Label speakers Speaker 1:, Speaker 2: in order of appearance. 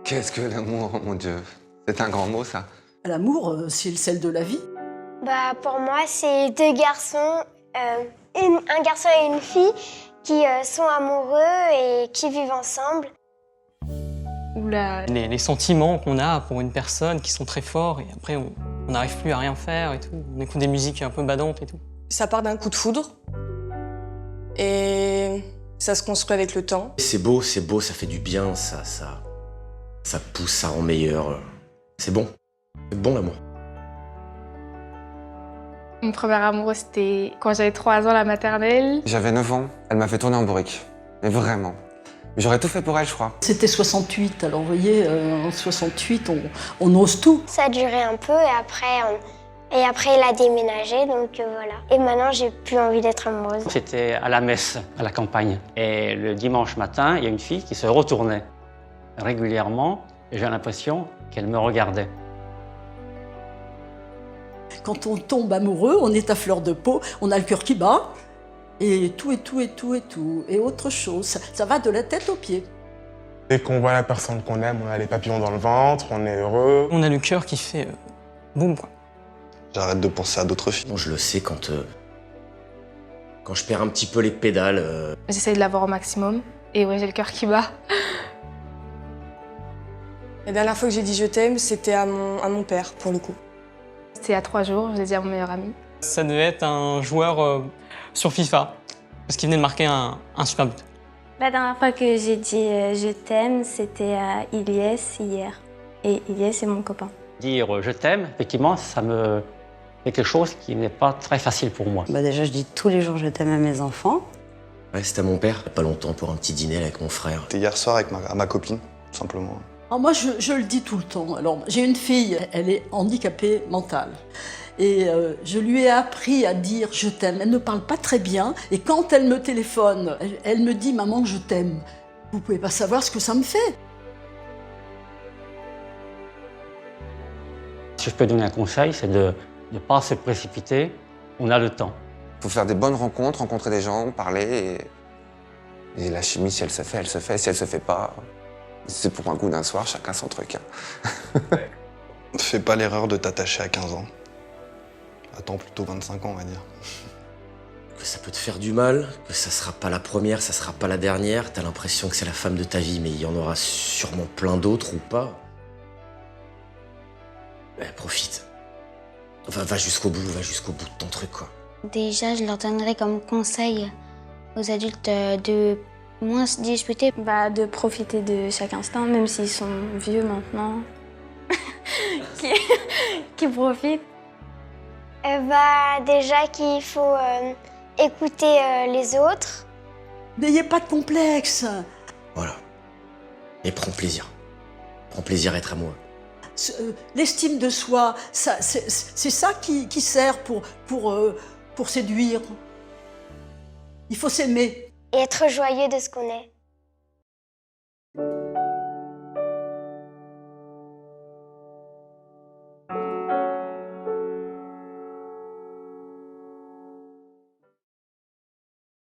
Speaker 1: Qu'est-ce que l'amour, oh mon Dieu. C'est un grand mot, ça.
Speaker 2: L'amour, c'est le sel de la vie.
Speaker 3: Bah, pour moi, c'est deux garçons, un garçon et une fille qui sont amoureux et qui vivent ensemble.
Speaker 4: Les sentiments qu'on a pour une personne qui sont très forts et après on n'arrive plus à rien faire et tout. On écoute des musiques un peu badantes et tout.
Speaker 5: Ça part d'un coup de foudre et ça se construit avec le temps.
Speaker 6: C'est beau, ça fait du bien, ça pousse, ça rend meilleur. C'est bon l'amour.
Speaker 7: Mon premier amour, c'était quand j'avais 3 ans, la maternelle.
Speaker 1: J'avais 9 ans, elle m'a fait tourner en bourrique. Mais vraiment. J'aurais tout fait pour elle, je crois.
Speaker 2: C'était 68, alors vous voyez, en 68, on ose tout.
Speaker 3: Ça a duré un peu et après il a déménagé, donc voilà. Et maintenant, j'ai plus envie d'être amoureuse.
Speaker 8: C'était à la messe, à la campagne. Et le dimanche matin, il y a une fille qui se retournait régulièrement et j'ai l'impression qu'elle me regardait.
Speaker 2: Quand on tombe amoureux, on est à fleur de peau, on a le cœur qui bat, et tout, et autre chose. Ça va de la tête aux pieds.
Speaker 9: Dès qu'on voit la personne qu'on aime, on a les papillons dans le ventre, on est heureux.
Speaker 4: On a le cœur qui fait boum, quoi.
Speaker 10: J'arrête de penser à d'autres filles.
Speaker 6: Bon, je le sais quand je perds un petit peu les pédales.
Speaker 7: J'essaye de l'avoir au maximum et ouais, j'ai le cœur qui bat.
Speaker 5: La dernière fois que j'ai dit je t'aime, c'était à mon père, pour le coup.
Speaker 7: C'était il y a 3 jours, je l'ai dit à mon meilleur ami.
Speaker 4: Ça devait être un joueur sur FIFA parce qu'il venait de marquer un super but.
Speaker 11: La dernière fois que j'ai dit je t'aime, c'était à Ilyes hier. Et Ilyes, c'est mon copain.
Speaker 8: Dire je t'aime, effectivement, ça me fait quelque chose qui n'est pas très facile pour moi.
Speaker 12: Déjà, je dis tous les jours je t'aime à mes enfants.
Speaker 6: Ouais, c'était à mon père, il y a pas longtemps, pour un petit dîner avec mon frère.
Speaker 10: C'était hier soir avec ma copine, tout simplement.
Speaker 2: Alors moi, je le dis tout le temps. Alors, j'ai une fille, elle est handicapée mentale. Et je lui ai appris à dire « je t'aime ». Elle ne parle pas très bien. Et quand elle me téléphone, elle me dit « maman, je t'aime ». Vous pouvez pas savoir ce que ça me fait.
Speaker 8: Si je peux donner un conseil, c'est de ne pas se précipiter. On a le temps.
Speaker 1: Il faut faire des bonnes rencontres, rencontrer des gens, parler. Et la chimie, si elle se fait, elle se fait. Si elle se fait pas, c'est pour un coup d'un soir, chacun son truc. Hein.
Speaker 10: Fais pas l'erreur de t'attacher à 15 ans. Attends plutôt 25 ans, on va dire.
Speaker 6: Que ça peut te faire du mal, que ça sera pas la première, ça sera pas la dernière. T'as l'impression que c'est la femme de ta vie, mais il y en aura sûrement plein d'autres ou pas. Ouais, profite. Enfin, va jusqu'au bout de ton truc, quoi.
Speaker 11: Déjà, je leur donnerais comme conseil aux adultes de moins se disputer. De profiter de chaque instant, même s'ils sont vieux maintenant. qui profitent.
Speaker 3: Déjà qu'il faut écouter les autres.
Speaker 2: N'ayez pas de complexe.
Speaker 6: Voilà. Et prends plaisir. Prends plaisir à être amoureux.
Speaker 2: L'estime de soi, c'est ça qui sert pour séduire. Il faut s'aimer.
Speaker 3: Et être joyeux de ce qu'on est.